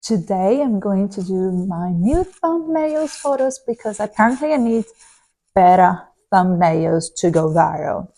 Today I'm going to do my new thumbnails photos because apparently I need better thumbnails to go viral.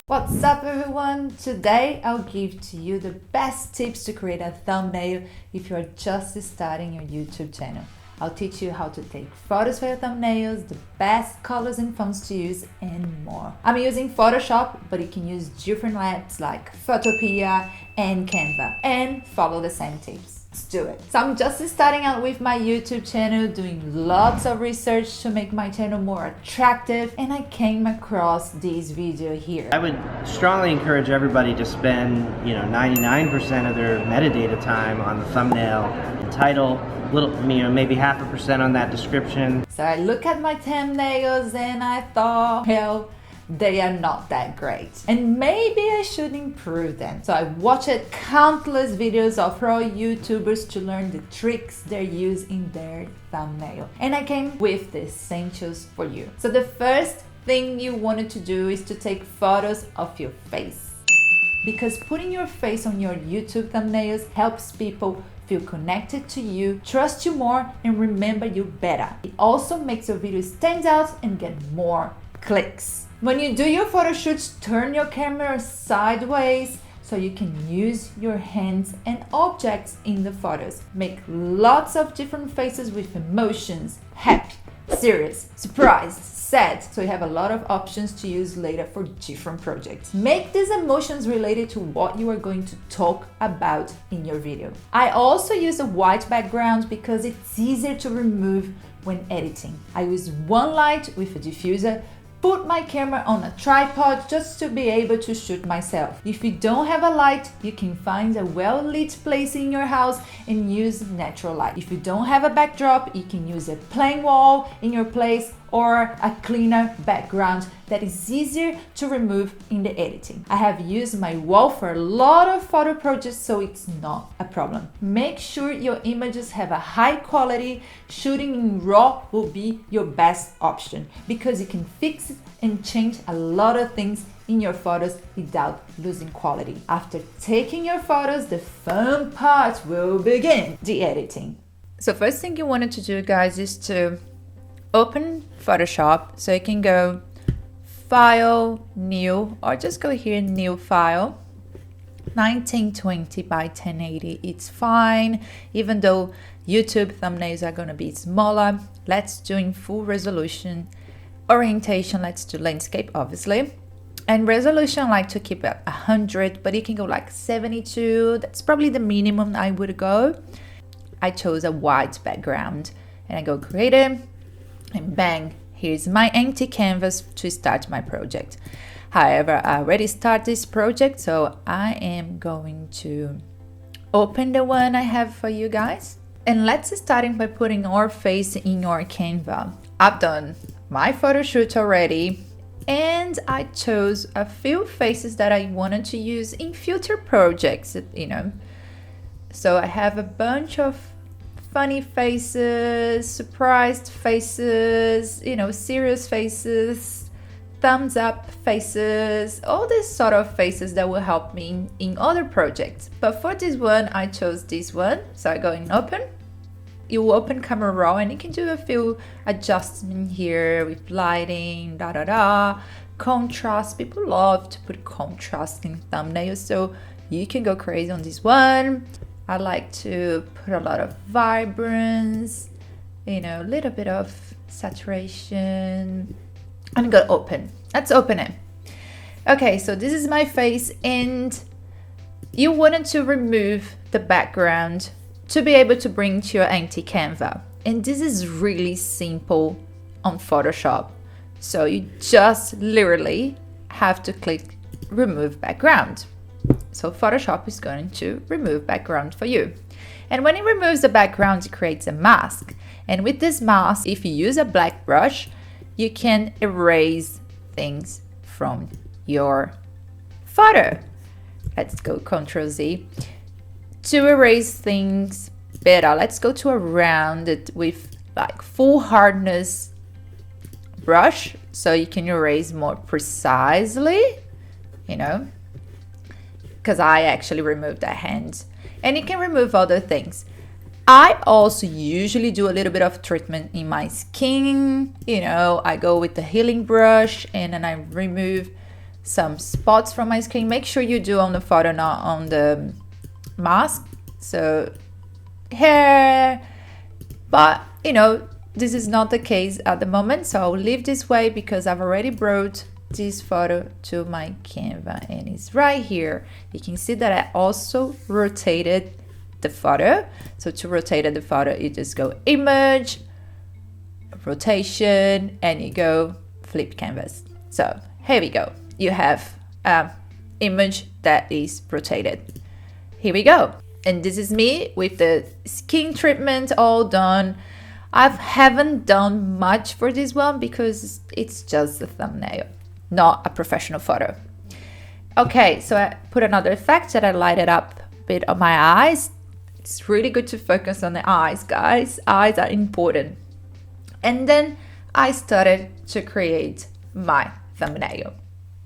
What's up everyone? Today I'll give to you the best tips to create a thumbnail if you're just starting your YouTube channel. I'll teach you how to take photos for your thumbnails, the best colors and fonts to use, and more. I'm using Photoshop, but you can use different apps like Photopea and Canva and follow the same tips. Let's do it. So I'm just starting out with my YouTube channel, doing lots of research to make my channel more attractive, and I came across this video here. I would strongly encourage everybody to spend, 99% of their metadata time on the thumbnail and title, maybe 0.5% on that description. So I look at my thumbnails and I thought, hell, they are not that great and maybe I should improve them. So I watched countless videos of pro YouTubers to learn the tricks they use in their thumbnail, and I came with the essentials for you. So the first thing you wanted to do is to take photos of your face, because putting your face on your YouTube thumbnails helps people feel connected to you, trust you more, and remember you better. It also makes your video stand out and get more clicks. When you do your photo shoots, turn your camera sideways so you can use your hands and objects in the photos. Make lots of different faces with emotions: happy, serious, surprised, sad, so you have a lot of options to use later for different projects. Make these emotions related to what you are going to talk about in your video. I also use a white background because it's easier to remove when editing. I use one light with a diffuser, put my camera on a tripod just to be able to shoot myself. If you don't have a light, you can find a well-lit place in your house and use natural light. If you don't have a backdrop, you can use a plain wall in your place or a cleaner background that is easier to remove in the editing. I have used my wall for a lot of photo projects, so it's not a problem. Make sure your images have a high quality. Shooting in RAW will be your best option because you can fix and change a lot of things in your photos without losing quality. After taking your photos, the fun part will begin, the editing. So first thing you wanted to do, guys, is to open Photoshop. So you can go File, New, or just go here, New File. 1920 by 1080, it's fine, even though YouTube thumbnails are gonna be smaller. Let's do in full resolution. Orientation, let's do landscape, obviously. And resolution, I like to keep it 100, but you can go like 72. That's probably the minimum I would go. I chose a white background and I go creative, and bang, here's my empty canvas to start my project. However, I already started this project, so I am going to open the one I have for you guys. And let's start by putting our face in your Canva. I've done my photo shoot already, and I chose a few faces that I wanted to use in future projects, So I have a bunch of funny faces, surprised faces, serious faces, thumbs up faces, all these sort of faces that will help me in other projects. But for this one, I chose this one. So I go in open. You open Camera Raw and you can do a few adjustments here with lighting, contrast. People love to put contrast in thumbnails, so you can go crazy on this one. I like to put a lot of vibrance, a little bit of saturation. I'm gonna open. Let's open it. Okay, so this is my face, and you wanted to remove the background to be able to bring to your empty Canva. And this is really simple on Photoshop. So you just literally have to click remove background. So Photoshop is going to remove background for you. And when it removes the background, it creates a mask. And with this mask, if you use a black brush, you can erase things from your photo. Let's go Ctrl Z. To erase things better, let's go to a rounded with like full hardness brush so you can erase more precisely, because I actually removed a hand. And you can remove other things. I also usually do a little bit of treatment in my skin. You know, I go with the healing brush and then I remove some spots from my skin. Make sure you do on the photo, not on the mask. So hair, but you know, this is not the case at the moment, so I'll leave this way because I've already brought this photo to my Canva and it's right here. You can see that I also rotated the photo. So to rotate the photo, you just go image, rotation, and you go flip canvas. So here we go. You have an image that is rotated. Here we go. And this is me with the skin treatment all done. I haven't done much for this one because it's just a thumbnail, not a professional photo. Okay, so I put another effect that I lighted up a bit on my eyes. It's really good to focus on the eyes, guys. Eyes are important. And then I started to create my thumbnail.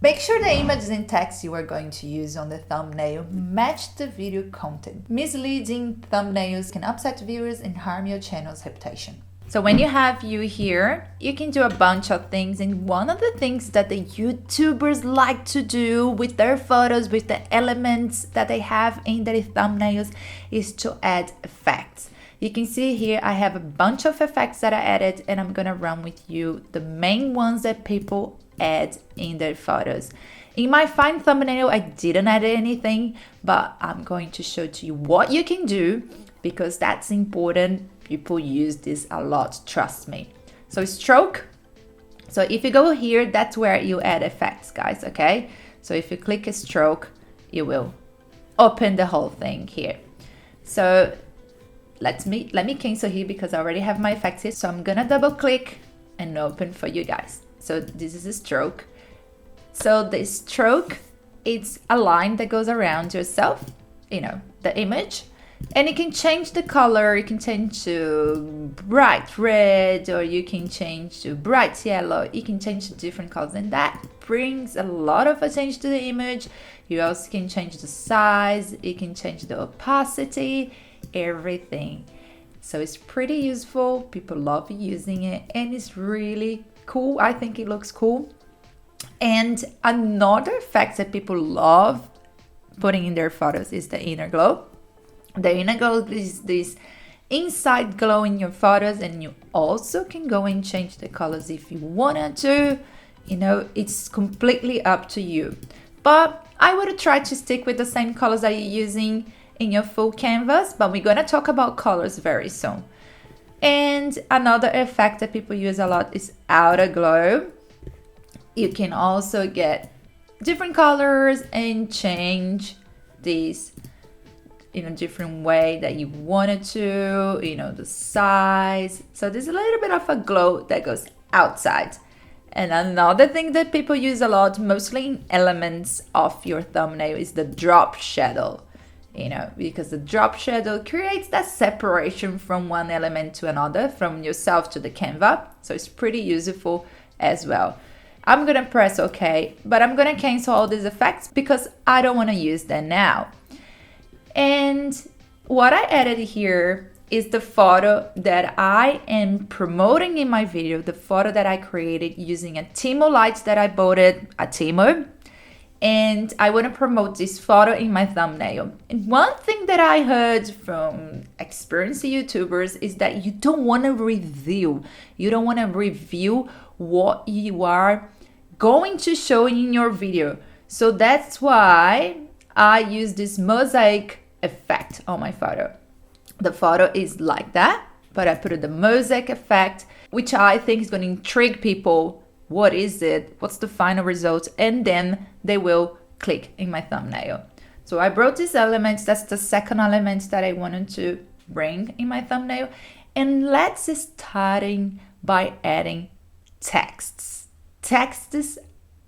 Make sure the images and text you are going to use on the thumbnail match the video content. Misleading thumbnails can upset viewers and harm your channel's reputation. So when you have you here, you can do a bunch of things, and one of the things that the YouTubers like to do with their photos, with the elements that they have in their thumbnails, is to add effects. You can see here I have a bunch of effects that I added, and I'm gonna run with you the main ones that people add in their photos. In my fine thumbnail, I didn't add anything, but I'm going to show to you what you can do because that's important. People use this a lot, trust me. So stroke. So if you go here, that's where you add effects, guys, okay? So if you click a stroke, you will open the whole thing here. So let me cancel here because I already have my effects here. So I'm gonna double click and open for you guys. So this is a stroke. So the stroke, it's a line that goes around yourself, you know, the image. And you can change the color. You can change to bright red, or you can change to bright yellow. You can change to different colors, and that brings a lot of attention to the image. You also can change the size. You can change the opacity, everything. So it's pretty useful. People love using it, and it's really cool. I think it looks cool. And another effect that people love putting in their photos is the inner glow. The inner glow is this inside glow in your photos, and you also can go and change the colors if you wanted to. You know, it's completely up to you. But I would try to stick with the same colors that you're using in your full canvas, but we're gonna talk about colors very soon. And another effect that people use a lot is outer glow. You can also get different colors and change these in a different way that you wanted to, you know, the size. So there's a little bit of a glow that goes outside. And another thing that people use a lot, mostly in elements of your thumbnail, is the drop shadow. You know, because the drop shadow creates that separation from one element to another, from yourself to the Canva. So it's pretty useful as well. I'm gonna press OK, but I'm gonna cancel all these effects because I don't wanna use them now. And what I added here is the photo that I am promoting in my video, the photo that I created using a Temu light that I bought at Temu. And I want to promote this photo in my thumbnail. And one thing that I heard from experienced YouTubers is that you don't want to reveal. You don't want to reveal what you are going to show in your video. So that's why I use this mosaic effect on my photo. The photo is like that, but I put the mosaic effect, which I think is going to intrigue people. What is it? What's the final result? And then they will click in my thumbnail. So I brought these elements. That's the second element that I wanted to bring in my thumbnail. And let's starting by adding texts. Text is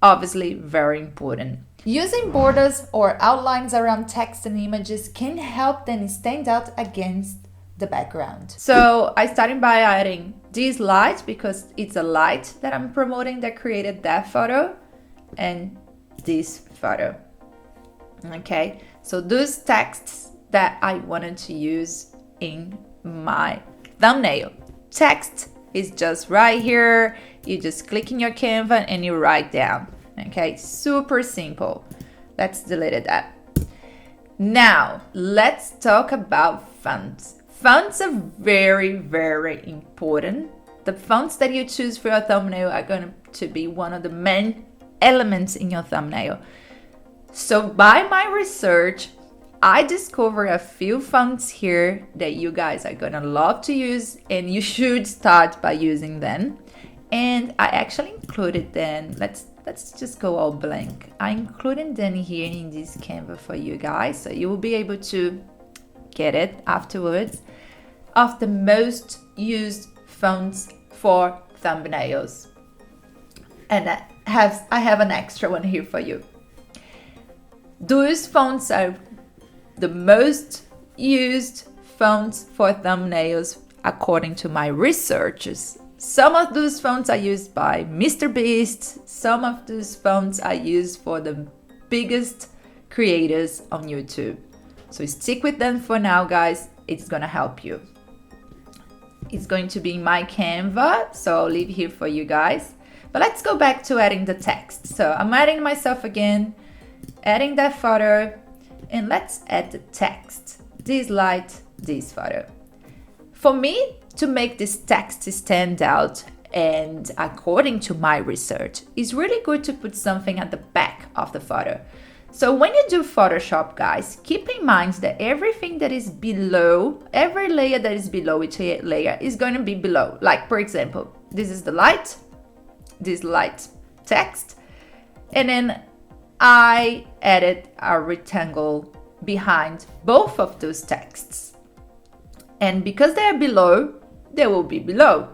obviously very important. Using borders or outlines around text and images can help them stand out against the background. So I started by adding this light because it's a light that I'm promoting that created that photo and this photo. Okay, so those texts that I wanted to use in my thumbnail. Text is just right here. You just click in your Canva and you write down. Okay, super simple. Let's delete that. Now, let's talk about fonts. Fonts are very, very important. The fonts that you choose for your thumbnail are going to be one of the main elements in your thumbnail. So by my research, I discovered a few fonts here that you guys are gonna love to use, and you should start by using them. And I actually included them. Let's just go all blank. I included them here in this Canva for you guys, so you will be able to get it afterwards, of the most used fonts for thumbnails. And I have an extra one here for you. Those fonts are the most used fonts for thumbnails according to my researchers. Some of those fonts are used by Mr. Beast. Some of those fonts are used for the biggest creators on YouTube. So stick with them for now, guys. It's gonna help you. It's going to be in my Canva, so I'll leave here for you guys. But let's go back to adding the text. So I'm adding myself again, adding that photo, and let's add the text. This light, this photo. For me to make this text stand out, and according to my research, it's really good to put something at the back of the photo. So when you do Photoshop, guys, keep in mind that everything that is below, every layer that is below each layer is going to be below. Like, for example, this is the light, this light text, and then I added a rectangle behind both of those texts. And because they are below, they will be below.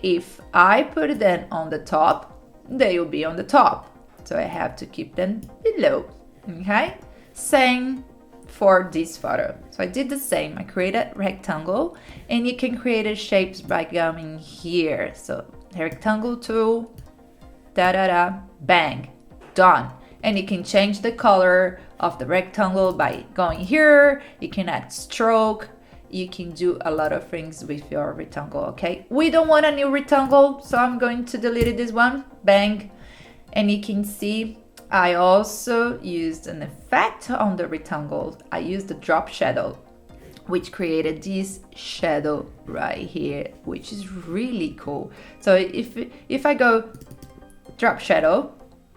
If I put them on the top, they will be on the top. So I have to keep them below, okay? Same for this photo. So I did the same. I created a rectangle, and you can create a shapes by going here. So rectangle tool, bang, done. And you can change the color of the rectangle by going here. You can add stroke. You can do a lot of things with your rectangle, okay? We don't want a new rectangle, so I'm going to delete this one, bang. And you can see I also used an effect on the rectangle. I used the drop shadow, which created this shadow right here, which is really cool. So if I go drop shadow,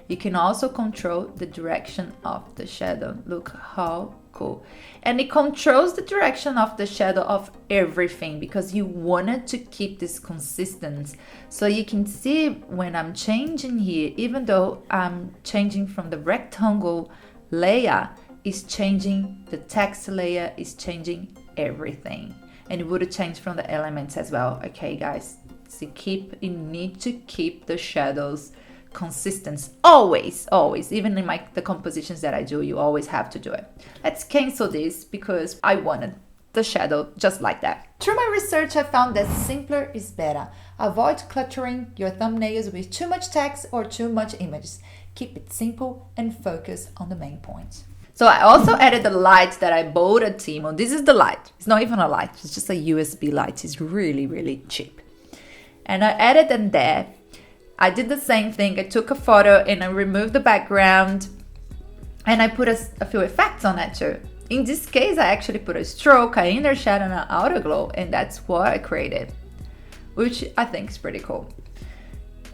you can also control the direction of the shadow. Look how cool. And it controls the direction of the shadow of everything, because you wanted to keep this consistent. So you can see when I'm changing here, even though I'm changing from the rectangle layer, it's changing the text layer, is changing everything. And it would change from the elements as well. Okay, guys, so you need to keep the shadows consistent, always, even in the compositions that I do, you always have to do it. Let's cancel this because I wanted the shadow just like that. Through my research, I found that simpler is better. Avoid cluttering your thumbnails with too much text or too much images. Keep it simple and focus on the main points. So I also added the light that I bought at Temu. This is the light. It's not even a light, it's just a USB light. It's really, really cheap. And I added them there. I did the same thing. I took a photo and I removed the background, and I put a few effects on it too. In this case, I actually put a stroke, an inner shadow, and an outer glow, and that's what I created, which I think is pretty cool.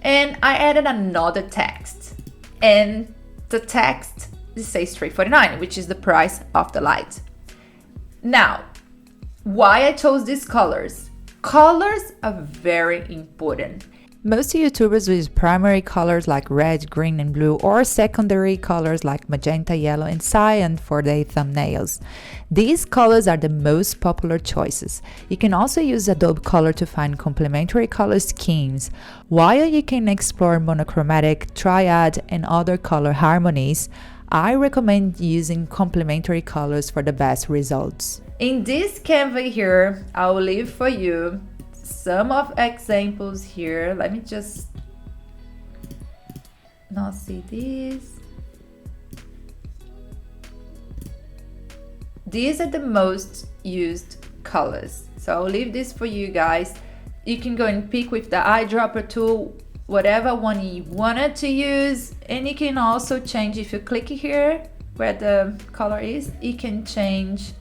And I added another text, and the text says $3.49, which is the price of the light. Now, why I chose these colors? Colors are very important. Most YouTubers use primary colors like red, green, and blue, or secondary colors like magenta, yellow, and cyan for their thumbnails. These colors are the most popular choices. You can also use Adobe Color to find complementary color schemes, while you can explore monochromatic, triad, and other color harmonies. I recommend using complementary colors for the best results. In this Canva here, I will leave for you some of examples here. Let me just not see these. These are the most used colors. So I'll leave this for you guys. You can go and pick with the eyedropper tool whatever one you wanted to use, and you can also change. If you click here where the color is, you can change,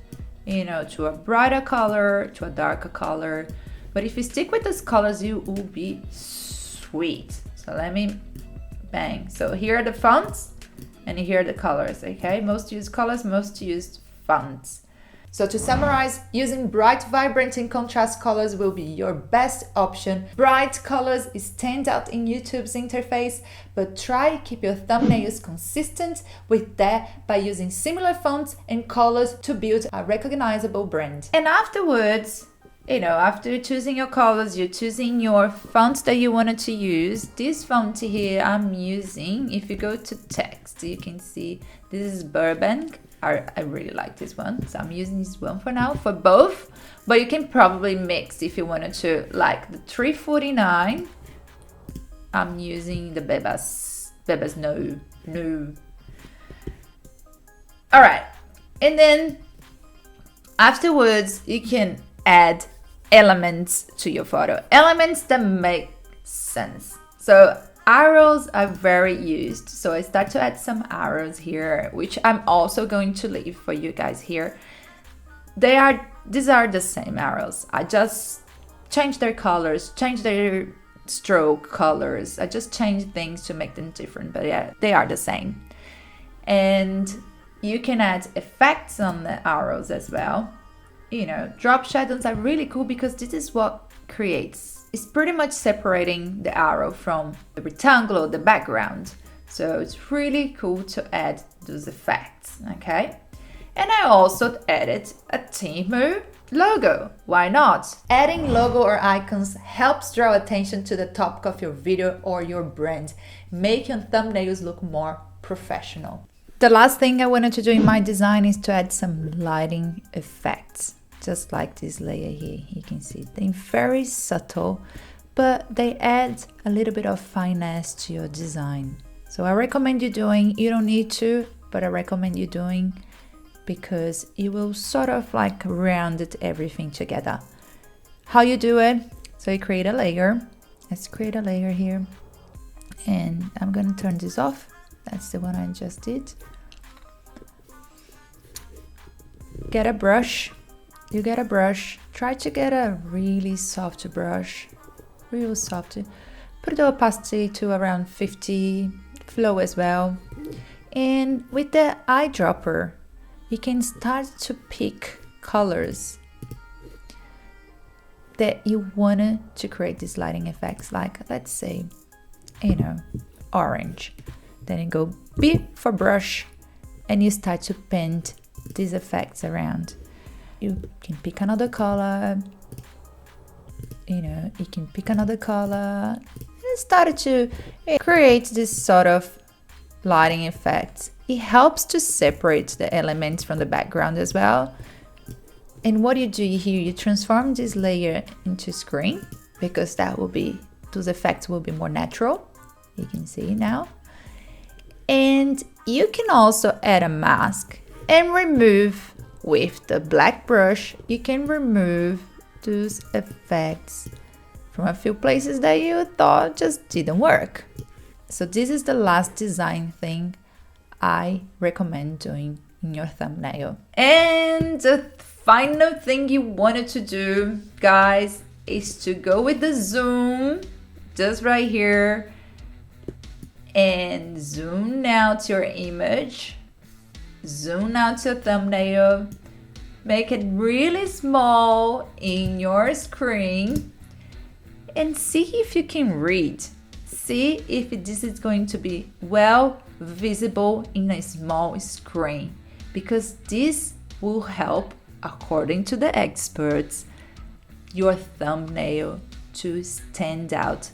you know, to a brighter color, to a darker color. But if you stick with those colors, you will be sweet. So let me bang. So here are the fonts and here are the colors. Okay, most used colors, most used fonts. So to summarize, using bright, vibrant and contrast colors will be your best option. Bright colors stand out in YouTube's interface, but try keep your thumbnails consistent with that by using similar fonts and colors to build a recognizable brand. And afterwards, you know, after choosing your colors, you're choosing your fonts that you wanted to use. This font here I'm using, if you go to text, you can see this is Burbank. I really like this one, so I'm using this one for now for both, but you can probably mix if you wanted to. Like the 349, I'm using the Bebas no. All right, and then afterwards you can add elements to your photo, elements that make sense. So arrows are very used, so I start to add some arrows here, which I'm also going to leave for you guys here. These are the same arrows. I just change their colors, change their stroke colors. I just change things to make them different, but yeah, they are the same. And you can add effects on the arrows as well. You know, drop shadows are really cool because this is what creates. It's pretty much separating the arrow from the rectangle or the background. So it's really cool to add those effects, okay? And I also added a Temu logo. Why not? Adding logo or icons helps draw attention to the topic of your video or your brand, make your thumbnails look more professional. The last thing I wanted to do in my design is to add some lighting effects. Just like this layer here, you can see they're very subtle, but they add a little bit of finesse to your design. So I recommend you doing, you don't need to, but I recommend you doing because it will sort of like round it everything together. How you do it? So you create a layer. Let's create a layer here, and I'm gonna turn this off. That's the one I just did. Get a brush. You get a brush, try to get a really soft brush, real soft. Put the opacity to around 50, flow as well. And with the eyedropper, you can start to pick colors that you wanted to create these lighting effects, like let's say, you know, orange. Then you go B for brush and you start to paint these effects around. You can pick another color, you know, you can pick another color and start to create this sort of lighting effect. It helps to separate the elements from the background as well. And what you do here, you transform this layer into screen because those effects will be more natural. You can see now. And you can also add a mask and remove. With the black brush, you can remove those effects from a few places that you thought just didn't work. So this is the last design thing I recommend doing in your thumbnail. And the final thing you wanted to do, guys, is to go with the zoom, just right here, and zoom out your image. Zoom out your thumbnail, make it really small in your screen, and see if you can read. See if this is going to be well visible in a small screen, because this will help, according to the experts, your thumbnail to stand out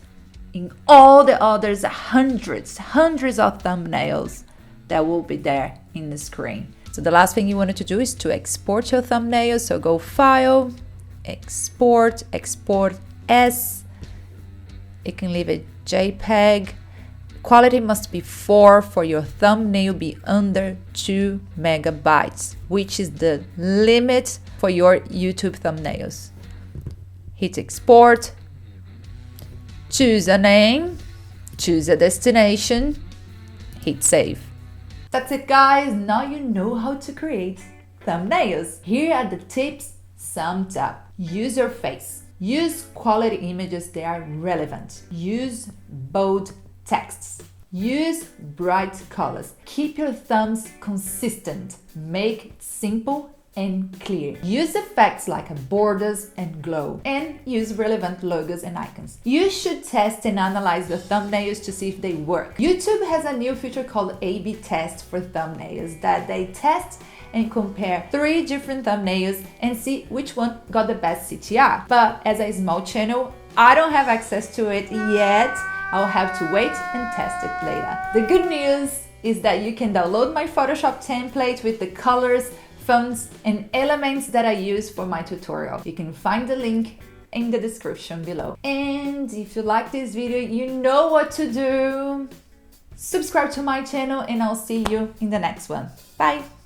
in all the others, hundreds of thumbnails that will be there in the screen. So the last thing you wanted to do is to export your thumbnail. So go File, Export, Export as. You can leave it JPEG. Quality must be 4 for your thumbnail be under 2 megabytes, which is the limit for your YouTube thumbnails. Hit export, choose a name, choose a destination, hit save. That's it, guys. Now you know how to create thumbnails. Here are the tips summed up. Use your face. Use quality images that are relevant. Use bold texts. Use bright colors. Keep your thumbs consistent. Make it simple and clear. Use effects like borders and glow, and use relevant logos and icons. You should test and analyze the thumbnails to see if they work. YouTube has a new feature called A/B test for thumbnails that they test and compare 3 different thumbnails and see which one got the best CTR. But as a small channel, I don't have access to it yet. I'll have to wait and test it later. The good news is that you can download my Photoshop template with the colors, fonts, and elements that I use for my tutorial. You can find the link in the description below. And if you like this video, you know what to do. Subscribe to my channel and I'll see you in the next one. Bye!